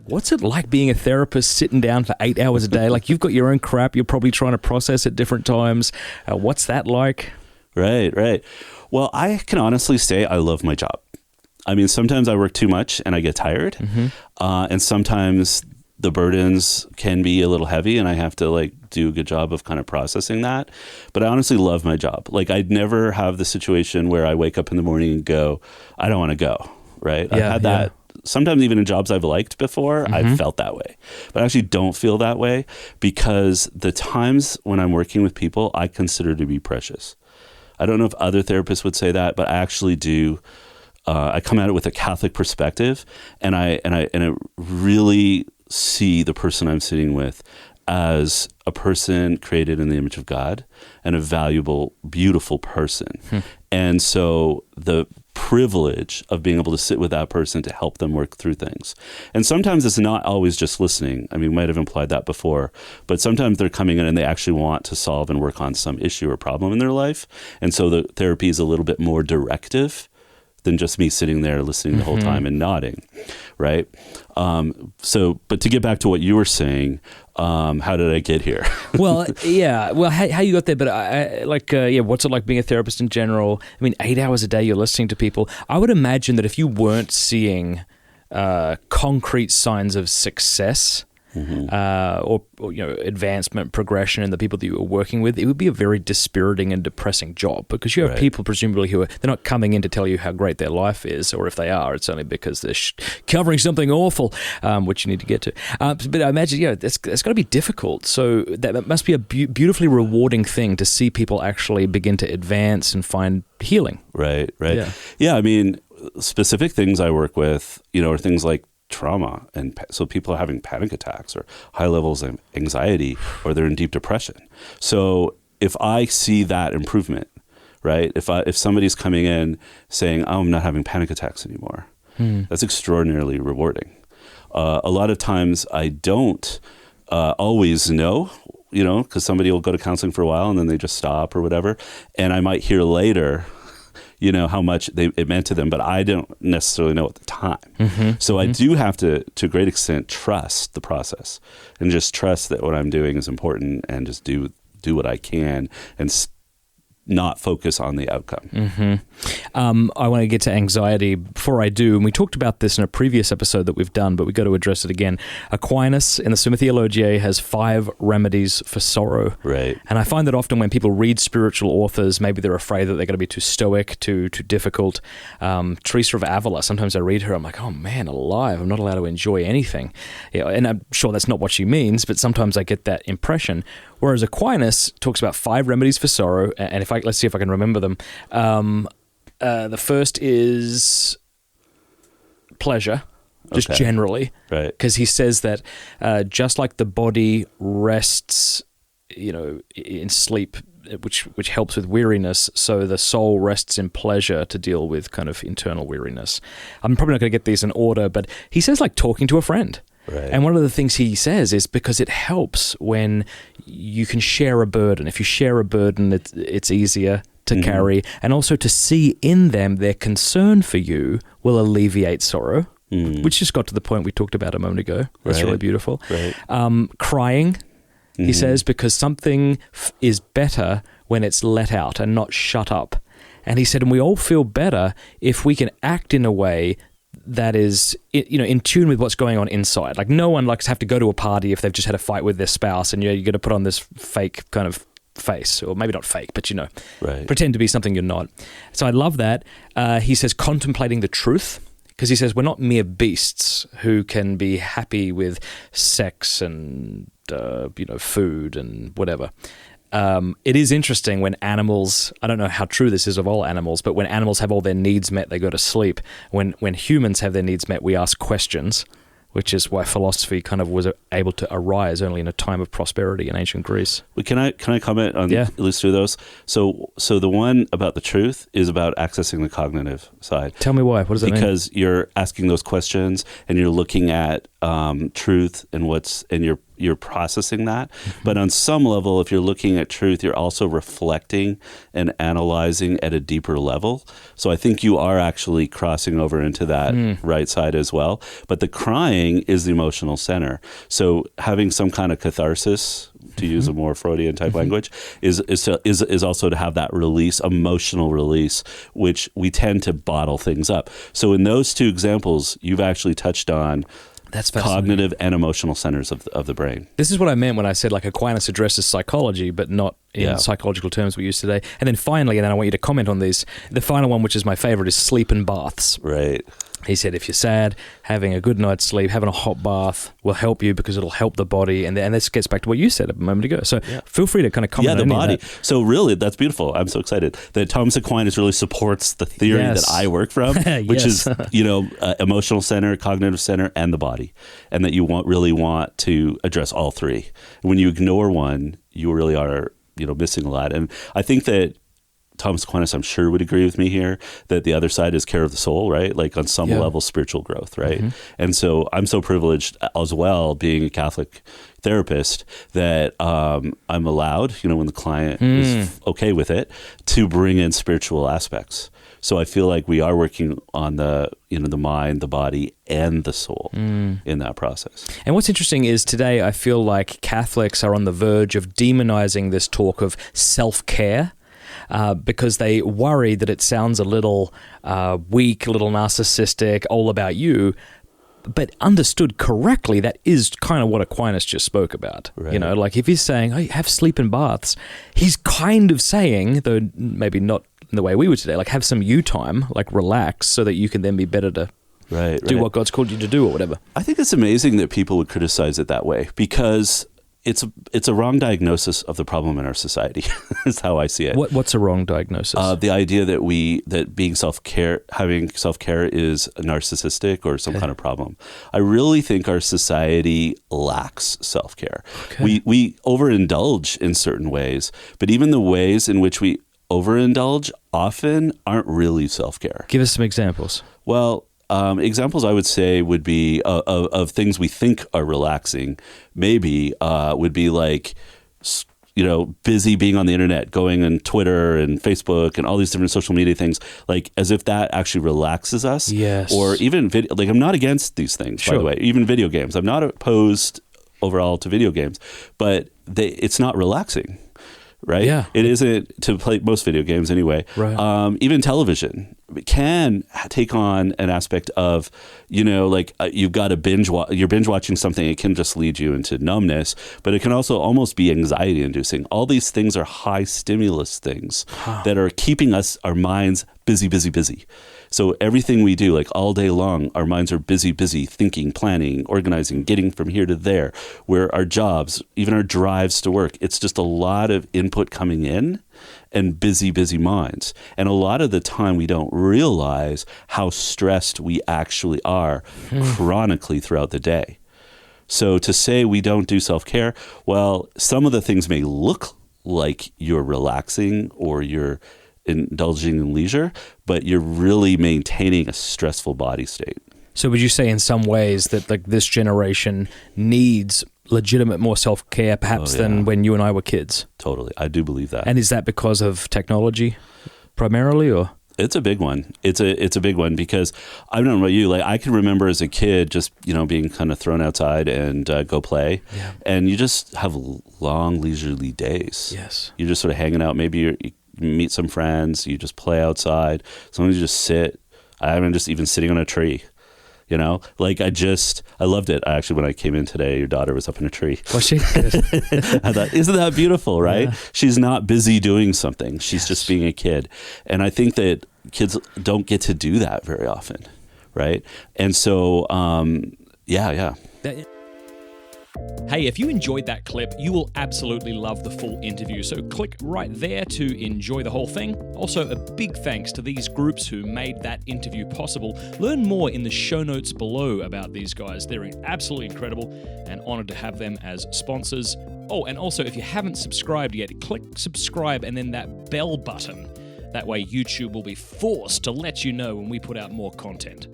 What's it like being a therapist, sitting down for 8 hours a day? Like, you've got your own crap. You're probably trying to process at different times. What's that like? Right. Well, I can honestly say I love my job. I mean, sometimes I work too much and I get tired. And sometimes the burdens can be a little heavy and I have to like do a good job of kind of processing that. But I honestly love my job. Like, I'd never have the situation where I wake up in the morning and go, I don't want to go, right? I've had that. Sometimes even in jobs I've liked before, I've felt that way. But I actually don't feel that way because the times when I'm working with people, I consider to be precious. I don't know if other therapists would say that, but I actually do. I come at it with a Catholic perspective, and I really see the person I'm sitting with as a person created in the image of God and a valuable, beautiful person. And so the privilege of being able to sit with that person to help them work through things. And sometimes it's not always just listening. I mean, we might have implied that before, but sometimes they're coming in and they actually want to solve and work on some issue or problem in their life. And so the therapy is a little bit more directive than just me sitting there listening the whole time and nodding, right? But to get back to what you were saying, how did I get here? Well, how you got there, but what's it like being a therapist in general? I mean, 8 hours a day you're listening to people. I would imagine that if you weren't seeing concrete signs of success, or advancement, progression in the people that you were working with, it would be a very dispiriting and depressing job, because you have people presumably they're not coming in to tell you how great their life is, or if they are, it's only because they're covering something awful, which you need to get to. But I imagine, it's got to be difficult. So that must be a beautifully rewarding thing to see people actually begin to advance and find healing. Right. Yeah, I mean, specific things I work with, are things like trauma, and so people are having panic attacks or high levels of anxiety, or they're in deep depression. So if I see that improvement, right, if somebody's coming in saying, oh, I'm not having panic attacks anymore, that's extraordinarily rewarding. A lot of times I don't always know, because somebody will go to counseling for a while and then they just stop or whatever, and I might hear later how much it meant to them, but I don't necessarily know at the time. So I do have to a great extent, trust the process and just trust that what I'm doing is important, and just do what I can and not focus on the outcome. I want to get to anxiety. Before I do, and we talked about this in a previous episode that we've done, but we've got to address it again. Aquinas in the Summa Theologiae has 5 remedies for sorrow. Right. And I find that often when people read spiritual authors, maybe they're afraid that they're going to be too stoic, too difficult. Teresa of Avila, sometimes I read her, I'm like, oh man, alive, I'm not allowed to enjoy anything. And I'm sure that's not what she means, but sometimes I get that impression. Whereas Aquinas talks about 5 remedies for sorrow, and let's see if I can remember them. The first is pleasure, just generally, right? Because he says that just like the body rests, in sleep, which helps with weariness, so the soul rests in pleasure to deal with kind of internal weariness. I'm probably not going to get these in order, but he says like talking to a friend. Right. And one of the things he says is because it helps when you can share a burden. If you share a burden, it's easier to carry, and also to see in them their concern for you will alleviate sorrow, which just got to the point we talked about a moment ago. That's really beautiful. Right. Crying, he says, because something is better when it's let out and not shut up. And he said, and we all feel better if we can act in a way that is, in tune with what's going on inside. Like, no one likes to have to go to a party if they've just had a fight with their spouse, and you're going to put on this fake kind of face, or maybe not fake, but pretend to be something you're not. So I love that. He says contemplating the truth, because he says we're not mere beasts who can be happy with sex and food and whatever. It is interesting when animals, I don't know how true this is of all animals, but when animals have all their needs met, they go to sleep. When humans have their needs met, we ask questions, which is why philosophy kind of was able to arise only in a time of prosperity in ancient Greece. Well, can I comment on at least 2 of those? So the one about the truth is about accessing the cognitive side. Tell me why. What does that mean? Because you're asking those questions and you're looking at truth and you're processing that. But on some level, if you're looking at truth, you're also reflecting and analyzing at a deeper level. So I think you are actually crossing over into that right side as well. But the crying is the emotional center. So having some kind of catharsis, to use a more Freudian type language, is also to have that release, emotional release, which we tend to bottle things up. So in those two examples, you've actually touched on that's cognitive and emotional centers of the brain. This is what I meant when I said like Aquinas addresses psychology, but not in psychological terms we use today. And then finally, and then I want you to comment on these, the final one, which is my favorite, is sleep and baths. Right. He said, if you're sad, having a good night's sleep, having a hot bath will help you because it'll help the body. And this gets back to what you said a moment ago. So feel free to kind of comment on the body. that. So really, that's beautiful. I'm so excited that Thomas Aquinas really supports the theory that I work from, which is, emotional center, cognitive center, and the body. And that you really want to address all three. When you ignore one, you really are, missing a lot. And I think that Thomas Aquinas, I'm sure, would agree with me here that the other side is care of the soul, right? Like on some level, spiritual growth, right? And so I'm so privileged as well, being a Catholic therapist, that I'm allowed, when the client is okay with it, to bring in spiritual aspects. So I feel like we are working on the mind, the body, and the soul in that process. And what's interesting is today I feel like Catholics are on the verge of demonizing this talk of self-care. Because they worry that it sounds a little weak, a little narcissistic, all about you. But understood correctly, that is kind of what Aquinas just spoke about. Right. Like if he's saying, hey, have sleep and baths, he's kind of saying, though maybe not in the way we would today, like have some you time, like relax so that you can then be better to do what God's called you to do or whatever. I think it's amazing that people would criticize it that way, because it's a wrong diagnosis of the problem in our society. Is how I see it. What's a wrong diagnosis? The idea that being having self-care is narcissistic or some kind of problem. I really think our society lacks self-care. Okay. We overindulge in certain ways, but even the ways in which we overindulge often aren't really self-care. Give us some examples. Well, examples I would say would be of things we think are relaxing. Maybe would be like, busy being on the internet, going on Twitter and Facebook and all these different social media things, like as if that actually relaxes us. Yes. Or even like I'm not against these things, by the way. Even video games, I'm not opposed overall to video games, but it's not relaxing. Right? Yeah. It isn't to play most video games anyway. Right. Even television can take on an aspect of, you've got to you're binge watching something. It can just lead you into numbness, but it can also almost be anxiety inducing. All these things are high stimulus things that are keeping our minds busy. So everything we do, like all day long, our minds are busy, thinking, planning, organizing, getting from here to there, where our jobs, even our drives to work, it's just a lot of input coming in and busy minds. And a lot of the time we don't realize how stressed we actually are chronically throughout the day. So to say we don't do self-care, well, some of the things may look like you're relaxing or you're indulging in leisure, but you're really maintaining a stressful body state. So would you say in some ways that like this generation needs legitimate more self-care perhaps than when you and I were kids? Totally. I do believe that. And is that because of technology primarily, or? It's a big one. It's a big one because I don't know about you. Like I can remember as a kid just, being kind of thrown outside and go play. Yeah. And you just have long leisurely days. Yes. You're just sort of hanging out. Maybe you meet some friends, you just play outside. Sometimes you just sit. I'm just even sitting on a tree, like I loved it. Actually, when I came in today, your daughter was up in a tree. Was she? I thought, isn't that beautiful, right? Yeah. She's not busy doing something. She's just being a kid. And I think that kids don't get to do that very often, right? And so, yeah. Hey, if you enjoyed that clip, you will absolutely love the full interview, so click right there to enjoy the whole thing. Also, a big thanks to these groups who made that interview possible. Learn more in the show notes below about these guys. They're absolutely incredible and honored to have them as sponsors. Oh, and also, if you haven't subscribed yet, click subscribe and then that bell button. That way YouTube will be forced to let you know when we put out more content.